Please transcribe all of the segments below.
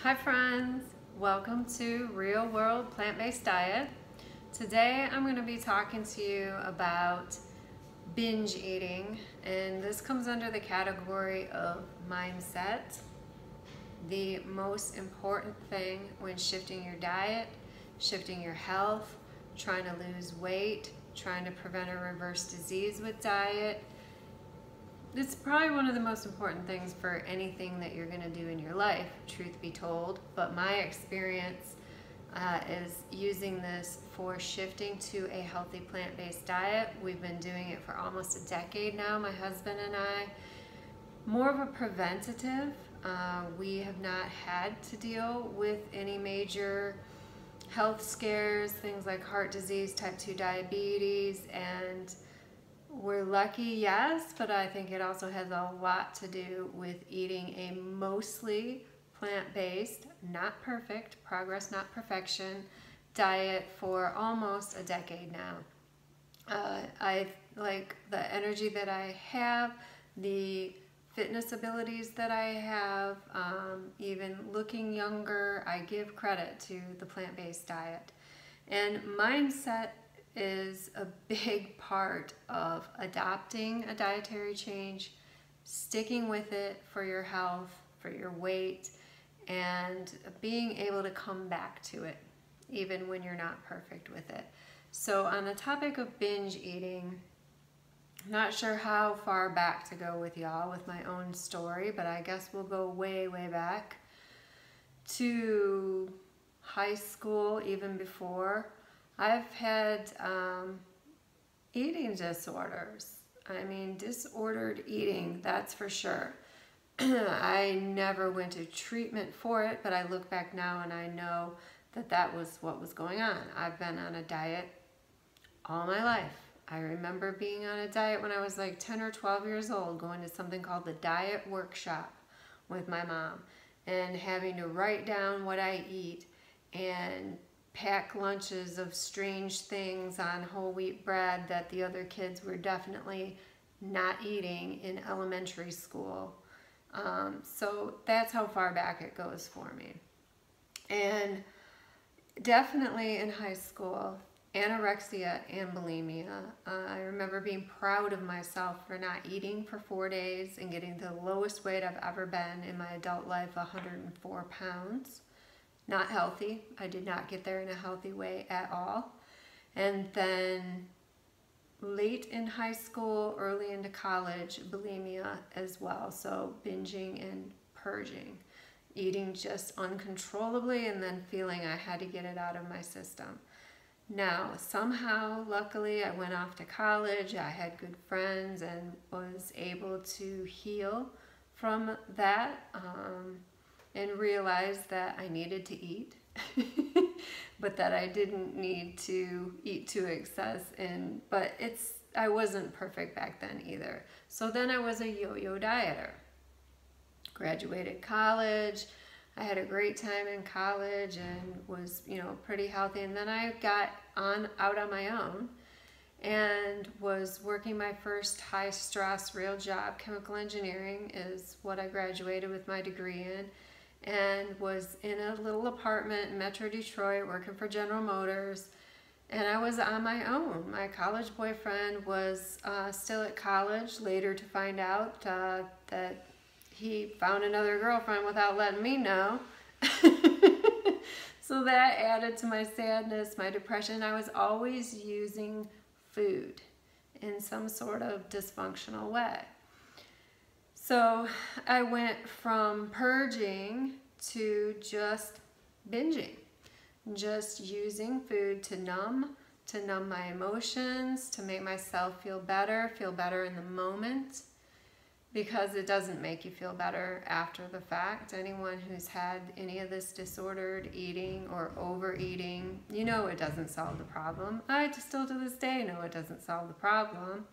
Hi friends, welcome to Real World Plant-Based Diet. Today I'm going to be talking to you about binge eating, and this comes under the category of mindset. The most important thing when shifting your diet, shifting your health, trying to lose weight, trying to prevent or reverse disease with diet. It's probably one of the most important things for anything that you're going to do in your life, truth be told. But my experience is using this for shifting to a healthy plant-based diet. We've been doing it for almost a decade now, my husband and I. More of a preventative. We have not had to deal with any major health scares, things like heart disease, type 2 diabetes, and we're lucky, yes, but I think it also has a lot to do with eating a mostly plant-based, not perfect, progress not perfection, diet for almost a decade now. I like the energy that I have, the fitness abilities that I have, even looking younger. I give credit to the plant-based diet. And mindset is a big part of adopting a dietary change, sticking with it for your health, for your weight, and being able to come back to it even when you're not perfect with it. So on the topic of binge eating, I'm not sure how far back to go with y'all with my own story, but I guess we'll go way, way back to high school, even before. I've had eating disorders. I mean, disordered eating, that's for sure. I never went to treatment for it, but I look back now and I know that that was what was going on. I've been on a diet all my life. I remember being on a diet when I was like 10 or 12 years old, going to something called the diet workshop with my mom and having to write down what I eat and pack lunches of strange things on whole wheat bread that the other kids were definitely not eating in elementary school. So that's how far back it goes for me. And definitely in high school, anorexia and bulimia. I remember being proud of myself for not eating for 4 days and getting the lowest weight I've ever been in my adult life, 104 pounds. Not healthy. I did not get there in a healthy way at all. And then late in high school, early into college, bulimia as well. So binging and purging. Eating just uncontrollably and then feeling I had to get it out of my system. Now, somehow, luckily, I went off to college. I had good friends and was able to heal from that. And realized that I needed to eat, but that I didn't need to eat to excess. But I wasn't perfect back then either. So then I was a yo-yo dieter. Graduated college. I had a great time in college and was, pretty healthy. And then I got out on my own and was working my first high-stress real job. Chemical engineering is what I graduated with my degree in. And was in a little apartment in Metro Detroit working for General Motors, and I was on my own. My college boyfriend was still at college, later to find out that he found another girlfriend without letting me know. So that added to my sadness, my depression. I was always using food in some sort of dysfunctional way. So I went from purging to just binging, just using food to numb my emotions, to make myself feel better in the moment, because it doesn't make you feel better after the fact. Anyone who's had any of this disordered eating or overeating, it doesn't solve the problem. I still to this day know it doesn't solve the problem.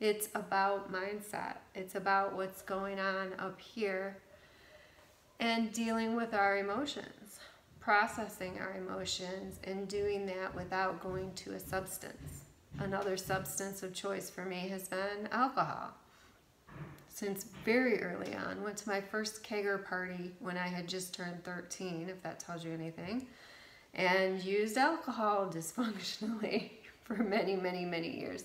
It's about mindset. It's about what's going on up here and dealing with our emotions, processing our emotions, and doing that without going to a substance. Another substance of choice for me has been alcohol. since very early on. Went to my first kegger party when I had just turned 13, if that tells you anything, and used alcohol dysfunctionally for many, many, many years.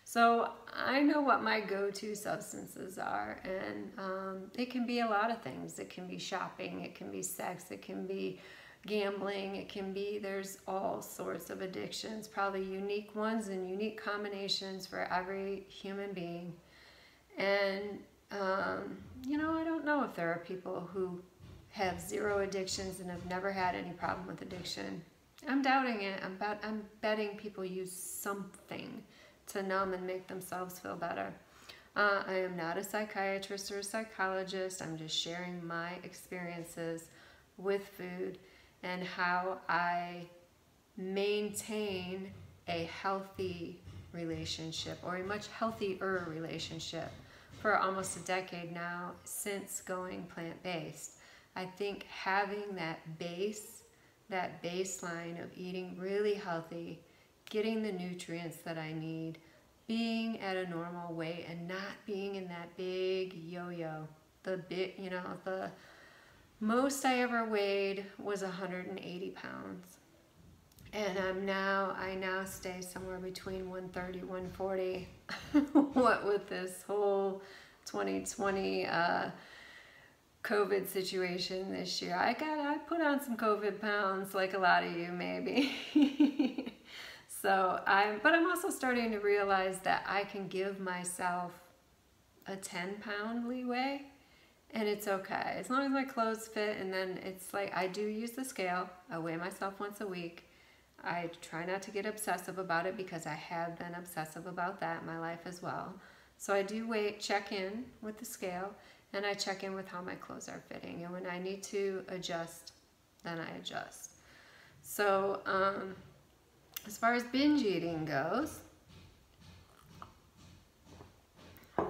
So I know what my go-to substances are, and it can be a lot of things. It can be shopping, it can be sex, it can be gambling, it can be, there's all sorts of addictions, probably unique ones and unique combinations for every human being. And, I don't know if there are people who have zero addictions and have never had any problem with addiction. I'm doubting it. I'm betting people use something to numb and make themselves feel better. I am not a psychiatrist or a psychologist. I'm just sharing my experiences with food and how I maintain a healthy relationship, or a much healthier relationship, for almost a decade now since going plant-based. I think having that baseline of eating really healthy, getting the nutrients that I need, being at a normal weight and not being in that big yo-yo. The most I ever weighed was 180 pounds. And I now stay somewhere between 130, 140. What with this whole 2020 COVID situation this year. I put on some COVID pounds like a lot of you maybe. But I'm also starting to realize that I can give myself a 10-pound leeway, and it's okay. As long as my clothes fit, and then it's like, I do use the scale. I weigh myself once a week. I try not to get obsessive about it, because I have been obsessive about that in my life as well. So I do check in with the scale, and I check in with how my clothes are fitting. And when I need to adjust, then I adjust. So as far as binge eating goes,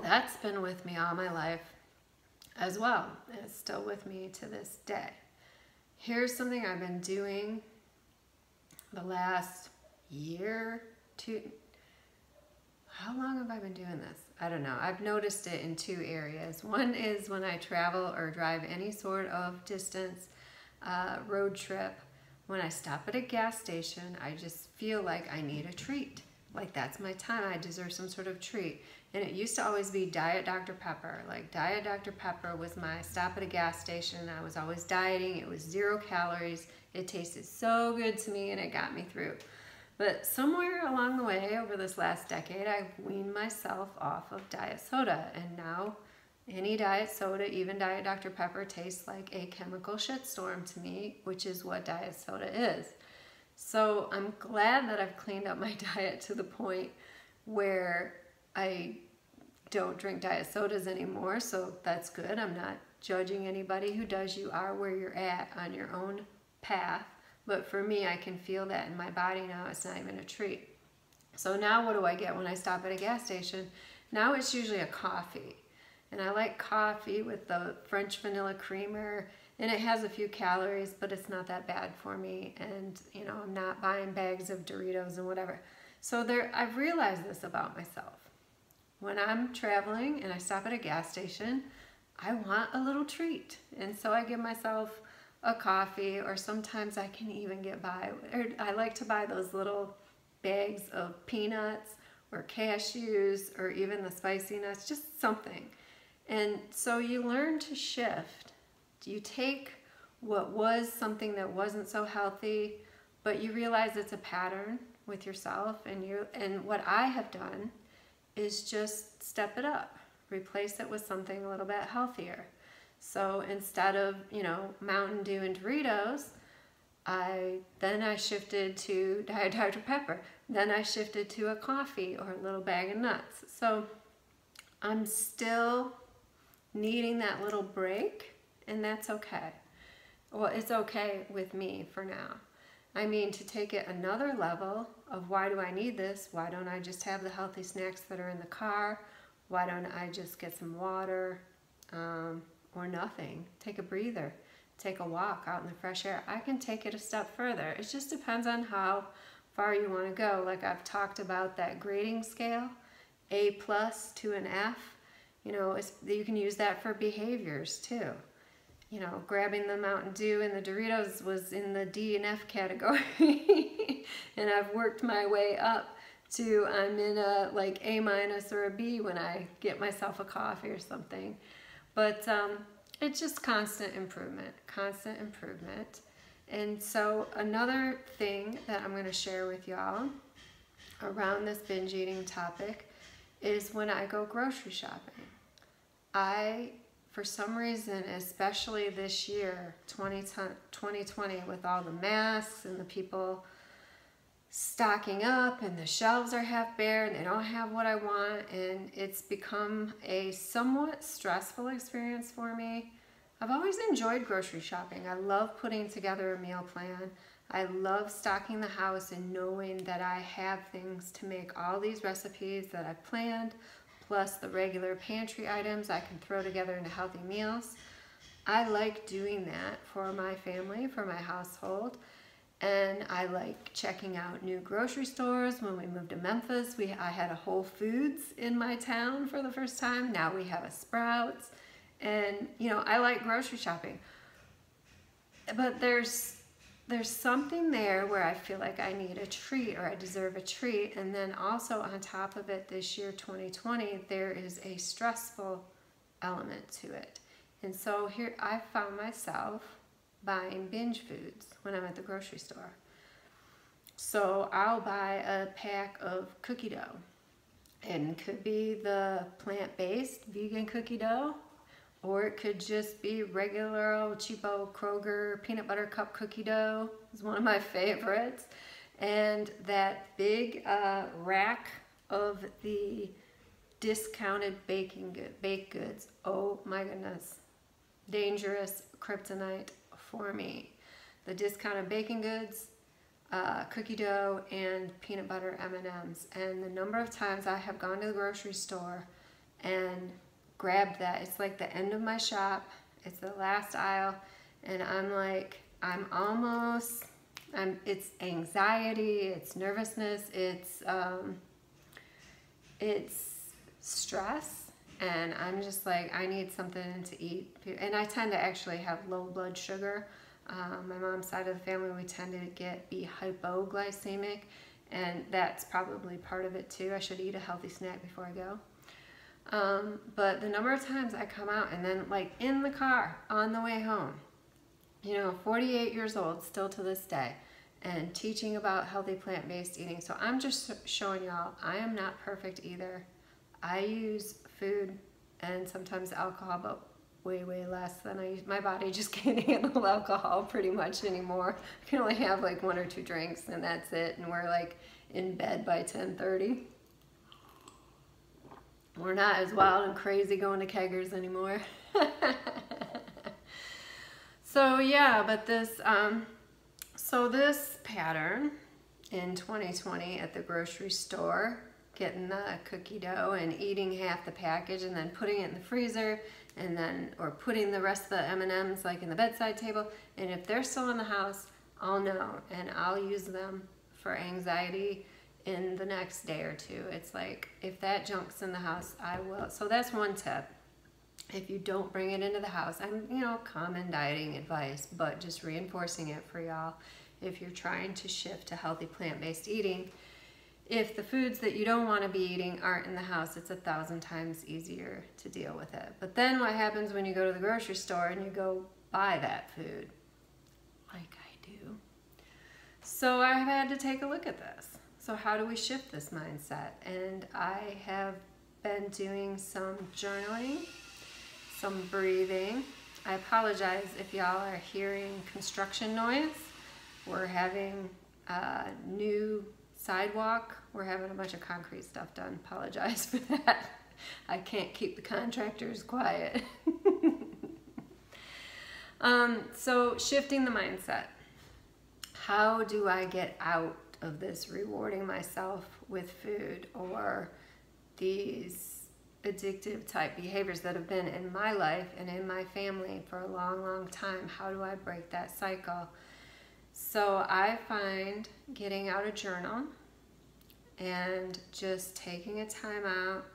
that's been with me all my life as well. And it's still with me to this day. Here's something I've been doing the last year, two. How long have I been doing this? I don't know. I've noticed it in two areas. One is when I travel or drive any sort of distance, road trip. When I stop at a gas station, I just feel like I need a treat. Like, that's my time. I deserve some sort of treat. And it used to always be Diet Dr. Pepper. Like, Diet Dr. Pepper was my stop at a gas station. I was always dieting. It was 0 calories. It tasted so good to me, and it got me through. But somewhere along the way, over this last decade, I weaned myself off of diet soda. And now any diet soda, even Diet Dr. Pepper, tastes like a chemical shitstorm to me, which is what diet soda is. So I'm glad that I've cleaned up my diet to the point where I don't drink diet sodas anymore. So that's good. I'm not judging anybody who does. You are where you're at on your own path. But for me, I can feel that in my body now. It's not even a treat. So now what do I get when I stop at a gas station? Now it's usually a coffee. And I like coffee with the French vanilla creamer, and it has a few calories, but it's not that bad for me. And, I'm not buying bags of Doritos and whatever. So I've realized this about myself. When I'm traveling and I stop at a gas station, I want a little treat. And so I give myself a coffee, or sometimes I can even get by, or I like to buy those little bags of peanuts or cashews, or even the spicy nuts, just something. And so you learn to shift. You take what was something that wasn't so healthy, but you realize it's a pattern with yourself, and what I have done is just step it up, replace it with something a little bit healthier. So instead of, Mountain Dew and Doritos, I shifted to Diet Dr. Pepper. Then I shifted to a coffee or a little bag of nuts. So I'm still needing that little break, and that's okay. Well, it's okay with me for now. I mean, to take it another level of, why do I need this? Why don't I just have the healthy snacks that are in the car? Why don't I just get some water or nothing? Take a breather, take a walk out in the fresh air. I can take it a step further. It just depends on how far you want to go. Like I've talked about that grading scale, A+ to an F. You know, you can use that for behaviors too. You know, grabbing the Mountain Dew and the Doritos was in the D and F category. And I've worked my way up to, I'm in a like A- or a B when I get myself a coffee or something. But it's just constant improvement, constant improvement. And so another thing that I'm going to share with y'all around this binge eating topic is when I go grocery shopping. For some reason, especially this year, 2020, with all the masks and the people stocking up and the shelves are half bare and they don't have what I want, and it's become a somewhat stressful experience for me. I've always enjoyed grocery shopping. I love putting together a meal plan. I love stocking the house and knowing that I have things to make all these recipes that I've planned, plus the regular pantry items I can throw together into healthy meals. I like doing that for my family, for my household. And I like checking out new grocery stores. When we moved to Memphis, I had a Whole Foods in my town for the first time. Now we have a Sprouts. And, you know, I like grocery shopping. But there's something there where I feel like I need a treat or I deserve a treat. And then also on top of it, this year, 2020, there is a stressful element to it. And so here I found myself buying binge foods when I'm at the grocery store. So I'll buy a pack of cookie dough. And it could be the plant-based vegan cookie dough, or it could just be regular old cheapo Kroger peanut butter cup cookie dough. It's one of my favorites. And that big rack of the discounted baked goods. Oh my goodness. Dangerous kryptonite for me. The discounted baking goods, cookie dough, and peanut butter M&Ms. And the number of times I have gone to the grocery store and grabbed that. It's like the end of my shop. It's the last aisle. And I'm like, it's anxiety, it's nervousness, it's stress. And I'm just like, I need something to eat. And I tend to actually have low blood sugar. My mom's side of the family, we tend to be hypoglycemic. And that's probably part of it too. I should eat a healthy snack before I go. But the number of times I come out and then like in the car on the way home, you know, 48 years old still to this day, and teaching about healthy plant-based eating. So I'm just showing y'all I am not perfect either. I use food and sometimes alcohol, but way less than I use. My body just can't handle alcohol pretty much anymore. I can only have like 1 or 2 drinks and that's it, and we're like in bed by 10:30. We're not as wild and crazy going to keggers anymore. So yeah, but this pattern in 2020 at the grocery store, getting the cookie dough and eating half the package and then putting it in the freezer, and then or putting the rest of the M&Ms like in the bedside table, and if they're still in the house, I'll know and I'll use them for anxiety in the next day or two. It's like, if that junk's in the house, I will. So that's one tip. If you don't bring it into the house, common dieting advice, but just reinforcing it for y'all. If you're trying to shift to healthy plant-based eating, if the foods that you don't want to be eating aren't in the house, it's 1,000 times easier to deal with it. But then what happens when you go to the grocery store and you go buy that food, like I do? So I've had to take a look at this. So how do we shift this mindset? And I have been doing some journaling, some breathing. I apologize if y'all are hearing construction noise. We're having a new sidewalk. We're having a bunch of concrete stuff done. Apologize for that. I can't keep the contractors quiet. So shifting the mindset. How do I get out of this rewarding myself with food or these addictive type behaviors that have been in my life and in my family for a long time? How do I break that cycle? So I find getting out a journal and just taking a time out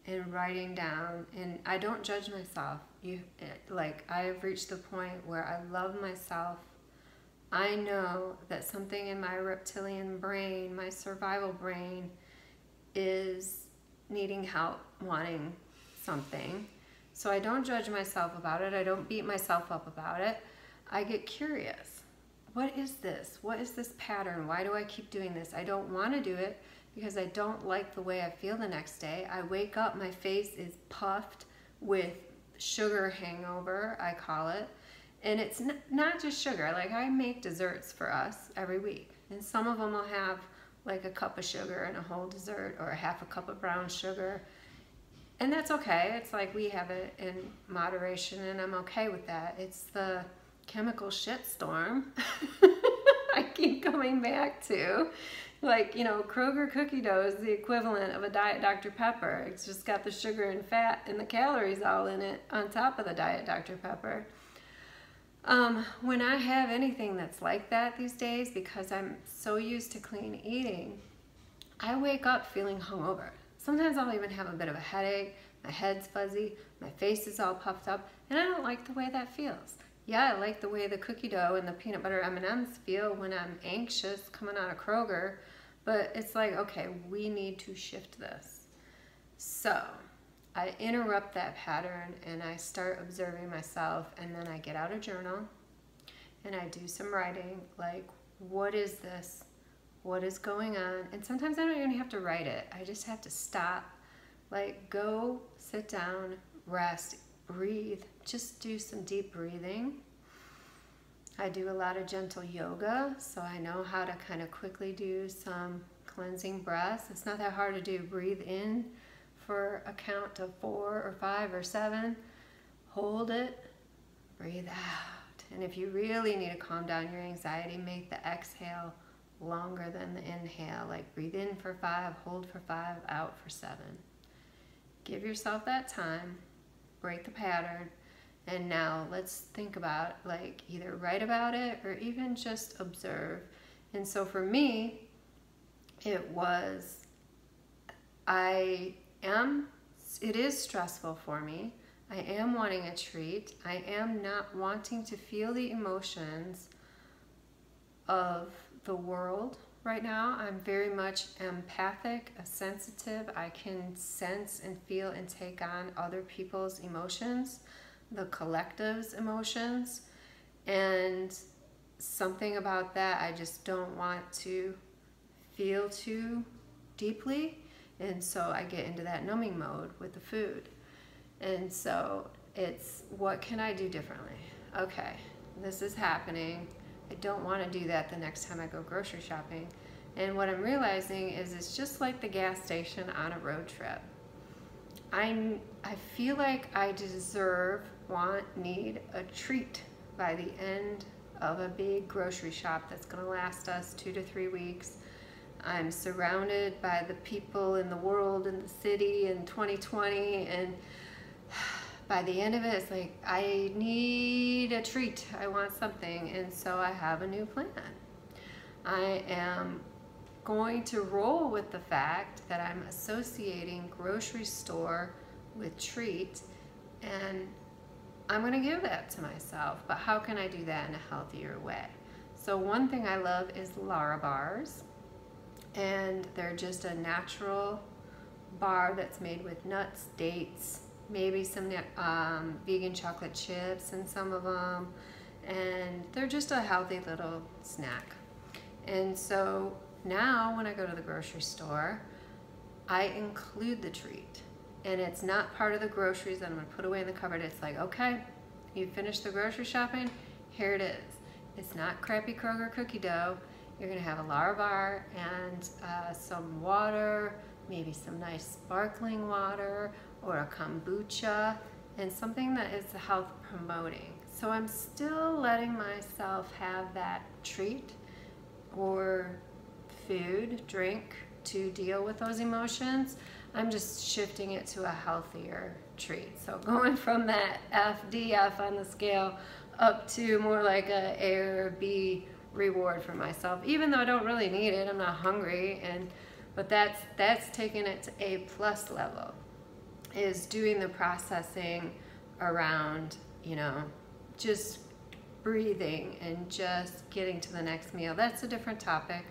and writing down, and I don't judge myself. I've reached the point where I love myself. I know that something in my reptilian brain, my survival brain, is needing help, wanting something. So I don't judge myself about it. I don't beat myself up about it. I get curious. What is this? What is this pattern? Why do I keep doing this? I don't want to do it because I don't like the way I feel the next day. I wake up, my face is puffed with sugar hangover, I call it. And it's not just sugar. Like, I make desserts for us every week. And some of them will have like a cup of sugar in a whole dessert, or a half a cup of brown sugar. And that's okay. It's like we have it in moderation, and I'm okay with that. It's the chemical shitstorm I keep coming back to. Like, Kroger cookie dough is the equivalent of a Diet Dr. Pepper. It's just got the sugar and fat and the calories all in it on top of the Diet Dr. Pepper. When I have anything that's like that these days, because I'm so used to clean eating, I wake up feeling hungover. Sometimes I'll even have a bit of a headache, my head's fuzzy, my face is all puffed up, and I don't like the way that feels. Yeah, I like the way the cookie dough and the peanut butter M&Ms feel when I'm anxious coming out of Kroger, but it's like, okay, we need to shift this. So I interrupt that pattern and I start observing myself, and then I get out a journal and I do some writing, like, what is this? What is going on? And sometimes I don't even have to write it. I just have to stop, like, go, sit down, rest, breathe, just do some deep breathing. I do a lot of gentle yoga, so I know how to kind of quickly do some cleansing breaths. It's not that hard to do. Breathe in for a count of 4 or 5 or 7. Hold it, breathe out. And if you really need to calm down your anxiety, make the exhale longer than the inhale. Like, breathe in for 5, hold for 5, out for 7. Give yourself that time, break the pattern, and now let's think about, like, either write about it or even just observe. And so for me, it is stressful for me. I am wanting a treat. I am not wanting to feel the emotions of the world right now. I'm very much empathic, sensitive. I can sense and feel and take on other people's emotions, the collective's emotions, and something about that I just don't want to feel too deeply. And so I get into that numbing mode with the food. And so it's, what can I do differently? Okay, this is happening. I don't want to do that the next time I go grocery shopping. And what I'm realizing is it's just like the gas station on a road trip. I feel like I deserve, want, need a treat by the end of a big grocery shop that's going to last us 2 to 3 weeks. I'm surrounded by the people in the world, in the city in 2020, and by the end of it, it's like, I need a treat. I want something, and so I have a new plan. I am going to roll with the fact that I'm associating grocery store with treat, and I'm going to give that to myself. But how can I do that in a healthier way? So one thing I love is Lara bars, and they're just a natural bar that's made with nuts, dates, maybe some vegan chocolate chips in some of them, and they're just a healthy little snack. And so now when I go to the grocery store, I include the treat, and it's not part of the groceries that I'm going to put away in the cupboard. It's like, okay, you finished the grocery shopping, here it is. It's not crappy Kroger cookie dough. You're going to have a Lara bar and some water, maybe some nice sparkling water or a kombucha, and something that is health promoting. So I'm still letting myself have that treat or food, drink to deal with those emotions. I'm just shifting it to a healthier treat. So going from that FDF on the scale up to more like a A or B reward for myself, even though I don't really need it. I'm not hungry, but that's taking it to A+ level. is doing the processing around, you know, just breathing and just getting to the next meal. That's a different topic.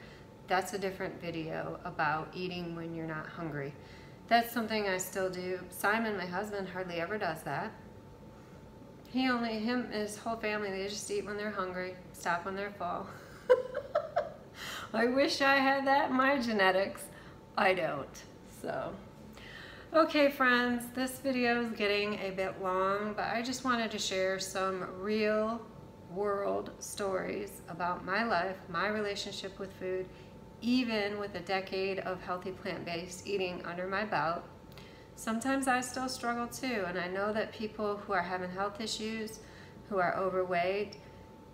That's a different video about eating when you're not hungry. That's something I still do. Simon, my husband, hardly ever does that. Him and his whole family, they just eat when they're hungry, stop when they're full. I wish I had that in my genetics. I don't. So, okay friends, this video is getting a bit long, but I just wanted to share some real world stories about my life, my relationship with food, even with a decade of healthy plant-based eating under my belt. Sometimes I still struggle too, and I know that people who are having health issues, who are overweight,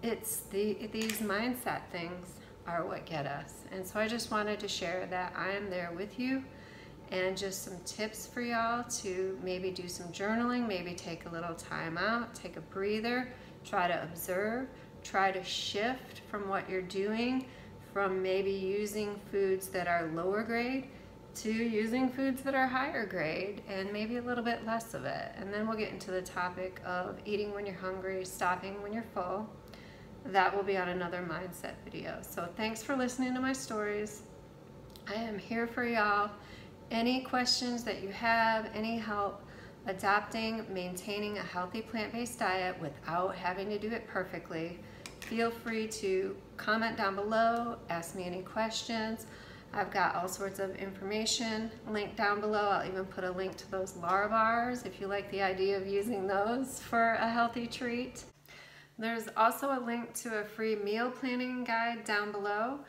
it's these mindset things are what get us. And so I just wanted to share that I am there with you, and just some tips for y'all to maybe do some journaling, maybe take a little time out, take a breather, try to observe, try to shift from what you're doing, from maybe using foods that are lower grade to using foods that are higher grade, and maybe a little bit less of it. And then we'll get into the topic of eating when you're hungry, stopping when you're full. That will be on another mindset video. So thanks for listening to my stories. I am here for y'all. Any questions that you have, any help adopting, maintaining a healthy plant-based diet without having to do it perfectly, feel free to comment down below, ask me any questions. I've got all sorts of information linked down below. I'll even put a link to those Lara bars if you like the idea of using those for a healthy treat. There's also a link to a free meal planning guide down below.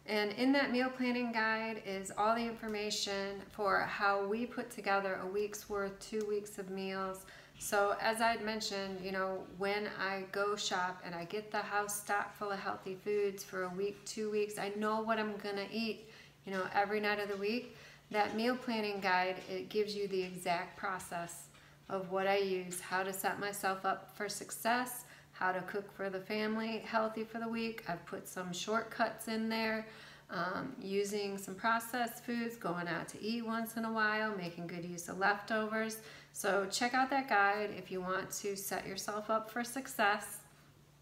And in that meal planning guide is all the information for how we put together a week's worth, 2 weeks of meals. So as I'd mentioned, you know, when I go shop and I get the house stocked full of healthy foods for a week, 2 weeks, I know what I'm gonna eat, you know, every night of the week. That meal planning guide, it gives you the exact process of what I use, how to set myself up for success, how to cook for the family healthy for the week. I've put some shortcuts in there, using some processed foods, going out to eat once in a while, making good use of leftovers. So check out that guide if you want to set yourself up for success,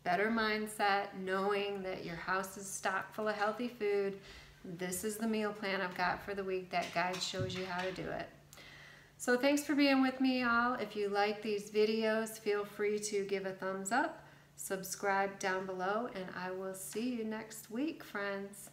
better mindset, knowing that your house is stocked full of healthy food. This is the meal plan I've got for the week. That guide shows you how to do it. So thanks for being with me, y'all. If you like these videos, feel free to give a thumbs up, subscribe down below, and I will see you next week, friends.